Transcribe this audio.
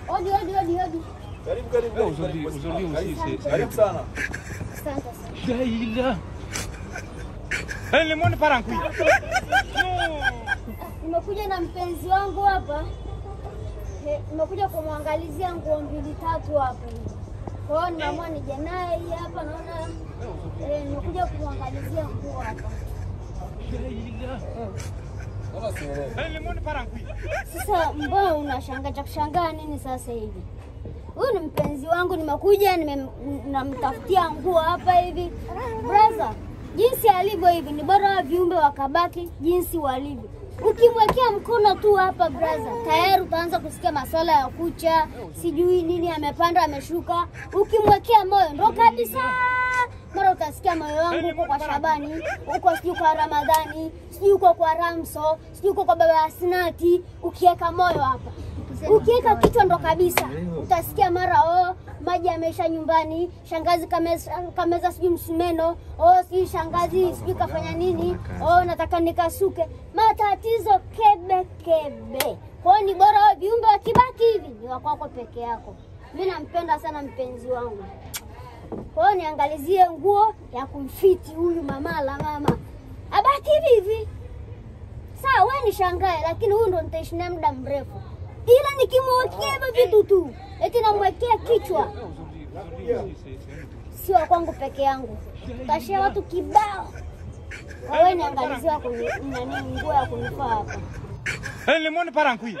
Odi. Karibu. Uzuri. Karibu sana. Asante sana. Daila. Lemon parangui. Nimekuja na mpenzi wangu hapa. Nimekuja kumwangalizia nguo 2-3 hapa hivi. Kwa hiyo nimeamua nije naye hapa, naona nimekuja kumwangalizia nguo hapa. Lemon parangui. Sasa mbona unashangaa? Cha kushangaa nini sasa hivi? Huyu ni mpenzi wangu, nimekuja namtafutia nguo hapa hivi. Brother, jinsi alivyo hivi ni bora viumbe wakabaki jinsi walivyo. Ukimwekea mkono tu hapa brother, tayari utaanza kusikia masuala ya kucha, sijui nini amepanda ameshuka. Ukimwekea moyo ndo kabisa. Mara utasikia moyo wangu uko kwa Shabani, uko sijui kwa Ramadhani, sijui uko kwa Ramso, sijui uko kwa Baba Asnati. Ukiweka moyo hapa, ukiweka kichwa ndo kabisa. Utasikia mara maji yamesha nyumbani, shangazi kameza sijui msumeno, sijui shangazi sijui kafanya nini, nataka nikasuke. Matatizo kebe. Kwa hiyo ni bora viumbe wakibaki hivi ni wako peke yako. Mimi nampenda sana mpenzi wangu. Kwa hiyo niangalizie nguo ya kumfiti huyu mama. Abaki hivi. Sawa, wewe ni shangae, lakini huyu ndo nitaishi naye muda mrefu. Ila nikimwekea vitu tu, eti namwekea kichwa, sio kwangu peke yangu. Tashia watu kibao. Wewe niangalizia nguo ya kunifaa hapa. Lemon parangui.